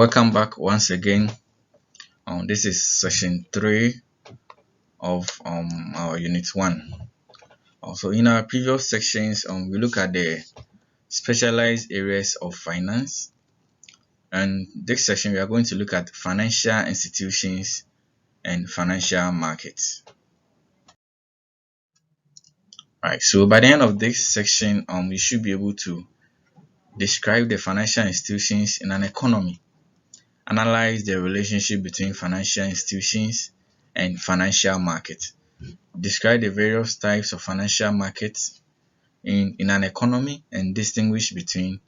Welcome back once again. This is session 3 of our unit 1. Also, in our previous sections, we look at the specialized areas of finance, and this session we are going to look at financial institutions and financial markets. Right. So by the end of this section, we should be able to describe the financial institutions in an economy, analyze the relationship between financial institutions and financial markets, describe the various types of financial markets in an economy, and distinguish between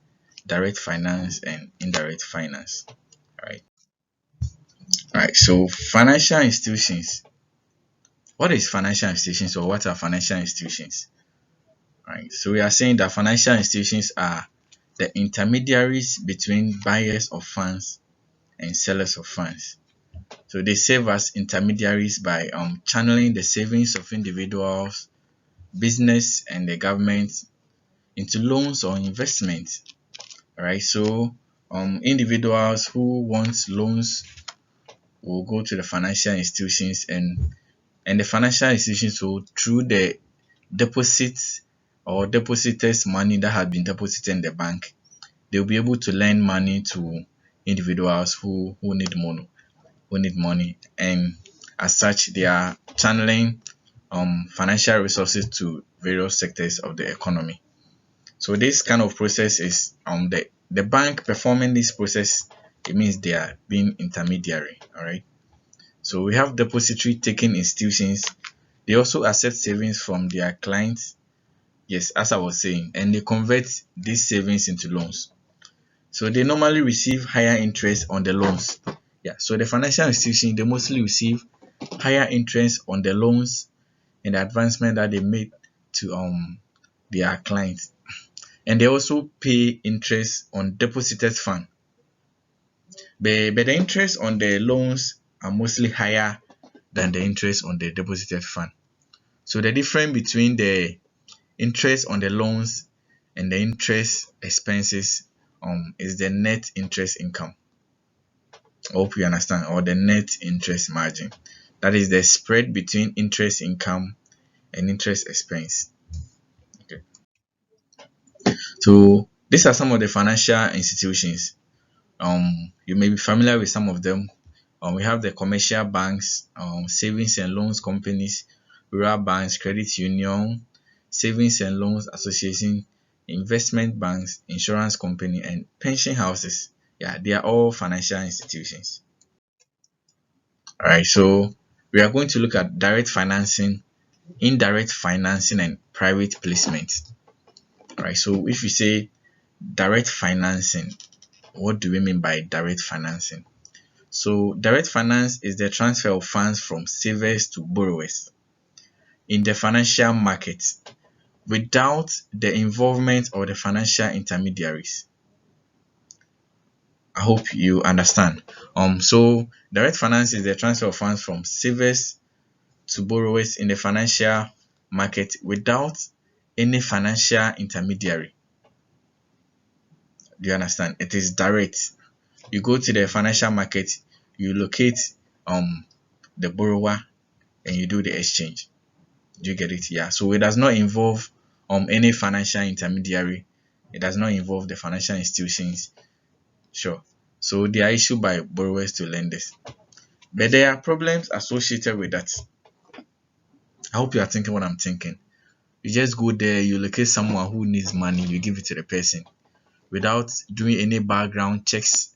direct finance and indirect finance. Right. So financial institutions. What is financial institutions, or what are financial institutions? Right. So we are saying that financial institutions are the intermediaries between buyers of funds and sellers of funds. So they serve as intermediaries by channeling the savings of individuals, business, and the government into loans or investments. Right. So individuals who want loans will go to the financial institutions, and the financial institutions will, through the deposits or depositors' money that had been deposited in the bank, they'll be able to lend money to individuals who need money, and as such they are channeling financial resources to various sectors of the economy. So this kind of process is the bank performing this process. It means they are being intermediary. All right. So we have depository taking institutions. They also accept savings from their clients. Yes, as I was saying, and they convert these savings into loans. So they normally receive higher interest on the loans. Yeah. So the financial institution, they mostly receive higher interest on the loans and the advancement that they made to their clients. And they also pay interest on deposited fund. But the interest on the loans are mostly higher than the interest on the deposited fund. So the difference between the interest on the loans and the interest expenses is the net interest income. I hope you understand, or the net interest margin. That is the spread between interest income and interest expense. Okay. So these are some of the financial institutions. You may be familiar with some of them. We have the commercial banks, savings and loans companies, rural banks, credit union, savings and loans association, investment banks, insurance company, and pension houses. Yeah, they are all financial institutions. All right, so we are going to look at direct financing, indirect financing, and private placement. All right, so if we say direct financing, what do we mean by direct financing? So direct finance is the transfer of funds from savers to borrowers in the financial market without the involvement of the financial intermediaries. I hope you understand. So direct finance is the transfer of funds from savers to borrowers in the financial market without any financial intermediary. Do you understand? It is direct. You go to the financial market, you locate the borrower, and you do the exchange. Do you get it? Yeah. So it does not involve any financial intermediary. It does not involve the financial institutions. Sure. So they are issued by borrowers to lenders. But there are problems associated with that. I hope you are thinking what I'm thinking. You just go there, you locate someone who needs money, you give it to the person without doing any background checks,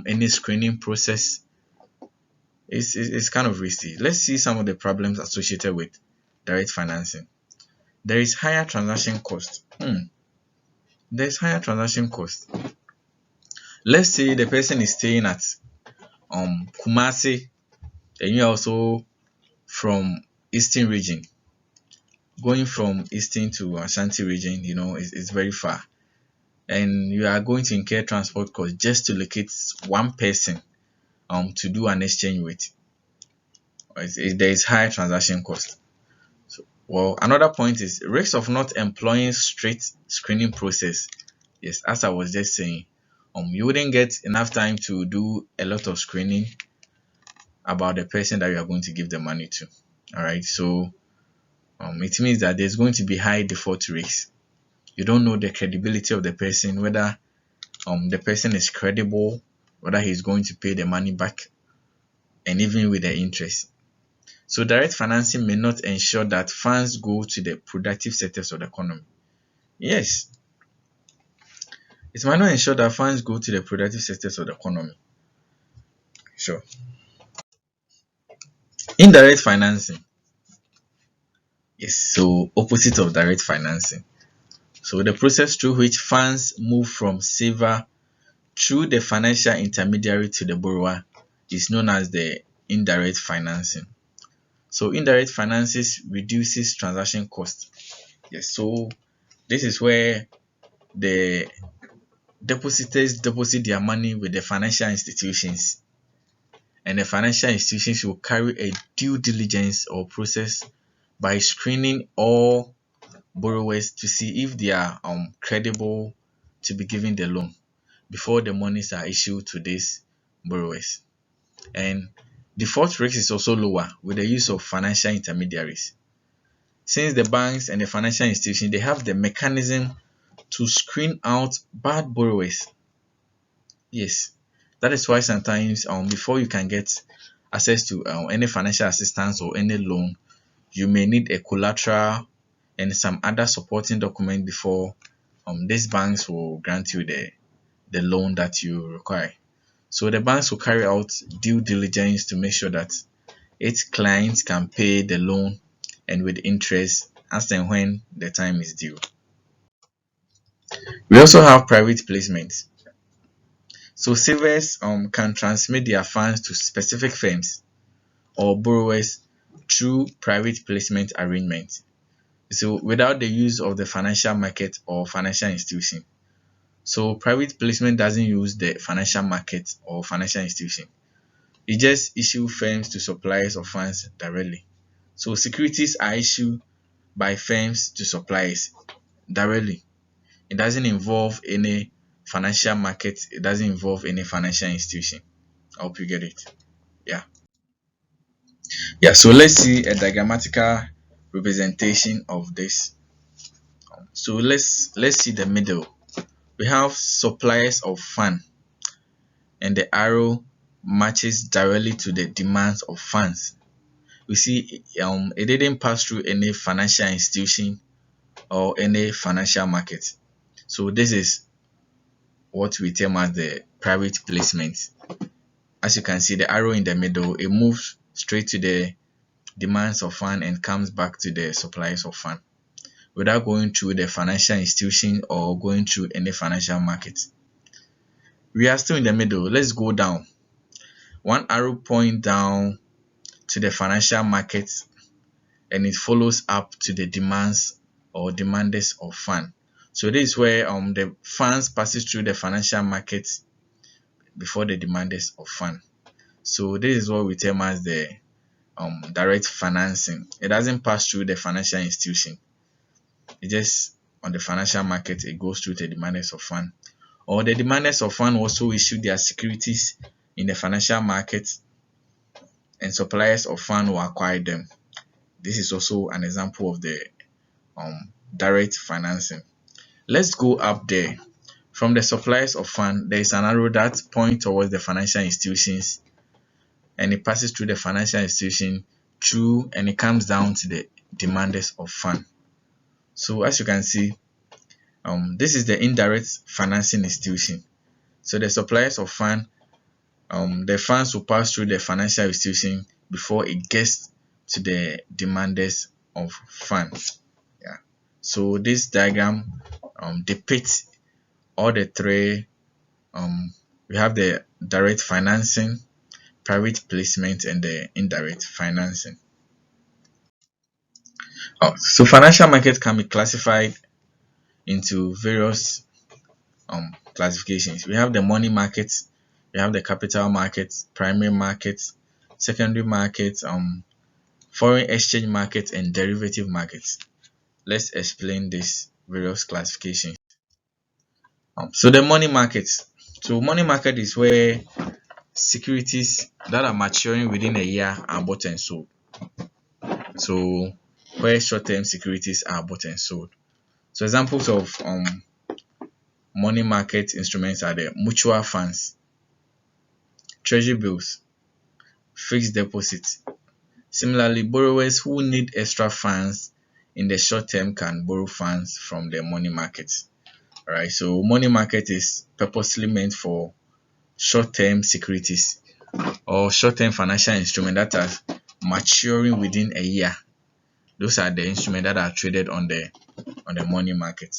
any screening process. It's kind of risky. Let's see some of the problems associated with direct financing. There is higher transaction cost. There's higher transaction cost. Let's say the person is staying at Kumasi, and you're also from Eastern region. Going from Eastern to Ashanti region, it's very far, and you are going to incur transport costs just to locate one person to do an exchange with. There is high transaction cost. Well, another point is risk of not employing strict screening process. Yes, as I was just saying, you wouldn't get enough time to do a lot of screening about the person that you are going to give the money to. All right, so it means that there's going to be high default rates. You don't know the credibility of the person, whether the person is credible, whether he's going to pay the money back, and even with the interest. So direct financing may not ensure that funds go to the productive sectors of the economy. Yes, it might not ensure that funds go to the productive sectors of the economy. Sure. Indirect financing. Yes, so opposite of direct financing. So the process through which funds move from saver through the financial intermediary to the borrower is known as the indirect financing. So indirect finances reduces transaction cost. Yes, so this is where the depositors deposit their money with the financial institutions, and the financial institutions will carry a due diligence or process by screening all borrowers to see if they are credible to be given the loan before the monies are issued to these borrowers. And default risk is also lower with the use of financial intermediaries. Since the banks and the financial institutions, they have the mechanism to screen out bad borrowers. Yes, that is why sometimes before you can get access to any financial assistance or any loan, you may need a collateral and some other supporting document before these banks will grant you the loan that you require. So the banks will carry out due diligence to make sure that its clients can pay the loan and with interest as and when the time is due. We also have private placements. So savers can transmit their funds to specific firms or borrowers through private placement arrangements. So without the use of the financial market or financial institution. So private placement doesn't use the financial market or financial institution. It just issue firms to suppliers of funds directly. So securities are issued by firms to suppliers directly. It doesn't involve any financial market. It doesn't involve any financial institution. I hope you get it. Yeah. Yeah. So let's see a diagrammatical representation of this. So let's see the middle. We have suppliers of fund, and the arrow matches directly to the demands of funds. We see it didn't pass through any financial institution or any financial market. So this is what we term as the private placement. As you can see, the arrow in the middle, it moves straight to the demands of fund and comes back to the suppliers of fund without going through the financial institution or going through any financial market. We are still in the middle. Let's go down. One arrow point down to the financial market and it follows up to the demands or demanders of fund. So this is where the funds passes through the financial market before the demanders of fund. So this is what we term as the direct financing. It doesn't pass through the financial institution. It just on the financial market it goes through the demanders of fund. Or the demanders of fund also issue their securities in the financial market and suppliers of fund will acquire them. This is also an example of the direct financing. Let's go up there. From the suppliers of fund, there is an arrow that points towards the financial institutions and it passes through the financial institution through and it comes down to the demanders of fund. So as you can see, this is the indirect financing institution. So the suppliers of fund, the funds will pass through the financial institution before it gets to the demanders of fund. Yeah. So this diagram depicts all the three. We have the direct financing, private placement, and the indirect financing. So financial market can be classified into various classifications. We have the money market, we have the capital market, primary market, secondary market, foreign exchange market, and derivative markets. Let's explain these various classifications. So the money market, So money market is where securities that are maturing within a year are bought and sold. So where short-term securities are bought and sold. So examples of money market instruments are the mutual funds, treasury bills, fixed deposits. Similarly, borrowers who need extra funds in the short term can borrow funds from the money market. Alright, so money market is purposely meant for short-term securities or short-term financial instruments that are maturing within a year. Those are the instruments that are traded on the money market.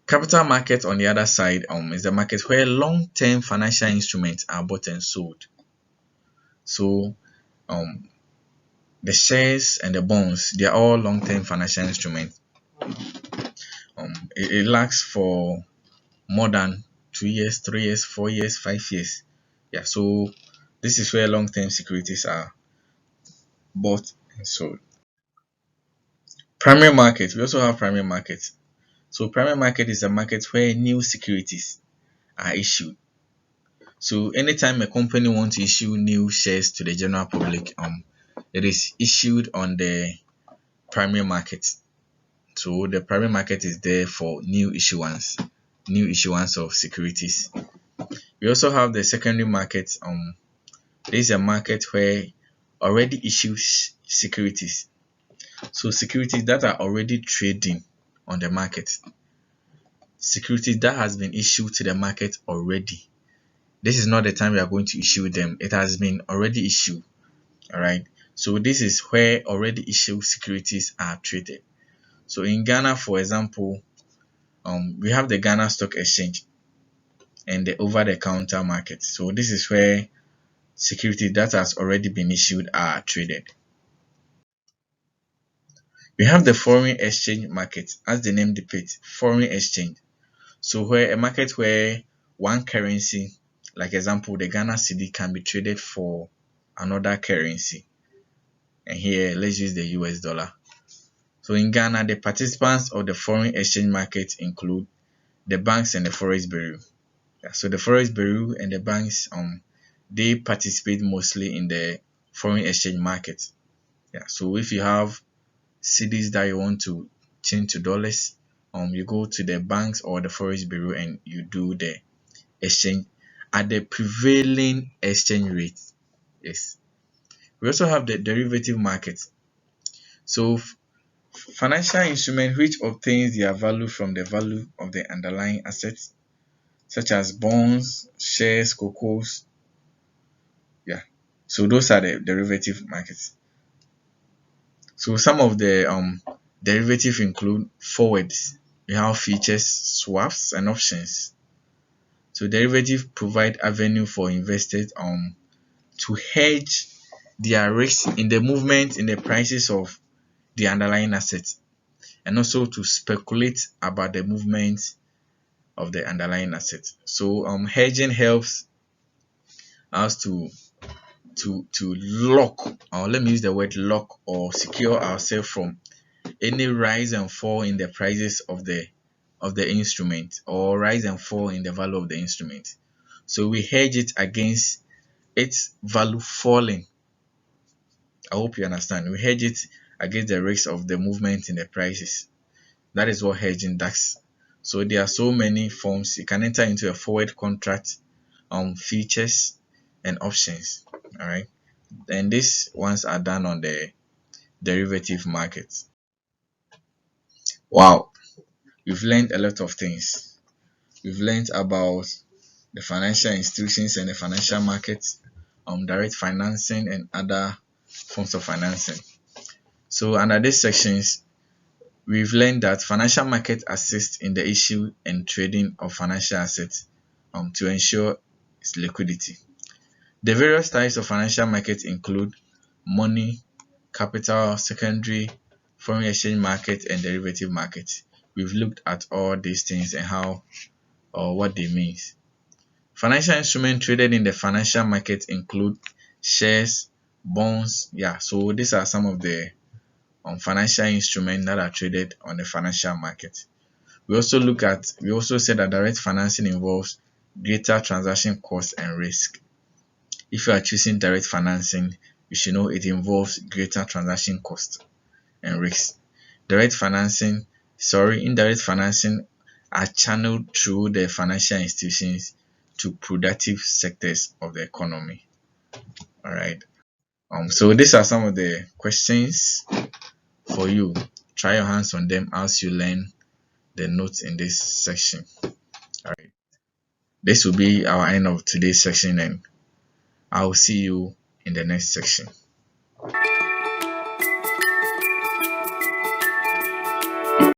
Capital market, on the other side, is the market where long-term financial instruments are bought and sold. So the shares and the bonds, they are all long-term financial instruments. It lasts for more than 2 years, 3 years, 4 years, 5 years. Yeah, so this is where long-term securities are bought and sold. Primary market, we also have primary market. So primary market is a market where new securities are issued. So anytime a company wants to issue new shares to the general public, it is issued on the primary market. So the primary market is there for new issuance of securities. We also have the secondary market. This is a market where already issued securities. So securities that are already trading on the market. Securities that has been issued to the market already. This is not the time we are going to issue them. It has been already issued. Alright. So this is where already issued securities are traded. So in Ghana, for example, we have the Ghana Stock Exchange and the over-the-counter market. So this is where securities that has already been issued are traded. We have the foreign exchange market, as the name depicts, foreign exchange. So where a market where one currency, like example the Ghana cedi, can be traded for another currency. And here let's use the US dollar. So in Ghana, the participants of the foreign exchange market include the banks and the forex bureau. Yeah, so the forex bureau and the banks they participate mostly in the foreign exchange market. Yeah, so if you have cedis that you want to change to dollars, you go to the banks or the forex bureau and you do the exchange at the prevailing exchange rate. Yes. We also have the derivative market. So financial instrument which obtains their value from the value of the underlying assets, such as bonds, shares, cocos. Yeah. So those are the derivative markets. So some of the derivative include forwards. We have futures, swaps, and options. So derivative provide avenue for investors to hedge their risk in the movement in the prices of the underlying assets, and also to speculate about the movement of the underlying assets. So hedging helps us to lock, or let me use the word lock, or secure ourselves from any rise and fall in the prices of the instrument, or rise and fall in the value of the instrument. So we hedge it against its value falling. I hope you understand. We hedge it against the risk of the movement in the prices. That is what hedging does. So there are so many forms. You can enter into a forward contract, futures, and options. All right, and these ones are done on the derivative market. Wow, we've learned a lot of things. We've learned about the financial institutions and the financial markets, direct financing and other forms of financing. So under these sections, we've learned that financial markets assist in the issue and trading of financial assets to ensure its liquidity. The various types of financial markets include money, capital, secondary, foreign exchange market, and derivative markets. We've looked at all these things and how or what they mean. Financial instruments traded in the financial market include shares, bonds. Yeah, so these are some of the financial instruments that are traded on the financial market. We also said that direct financing involves greater transaction cost and risk. If you are choosing direct financing, you should know it involves greater transaction cost and risk. Indirect financing are channeled through the financial institutions to productive sectors of the economy. All right. So these are some of the questions for you. Try your hands on them as you learn the notes in this section. All right. This will be our end of today's section, and I'll see you in the next section.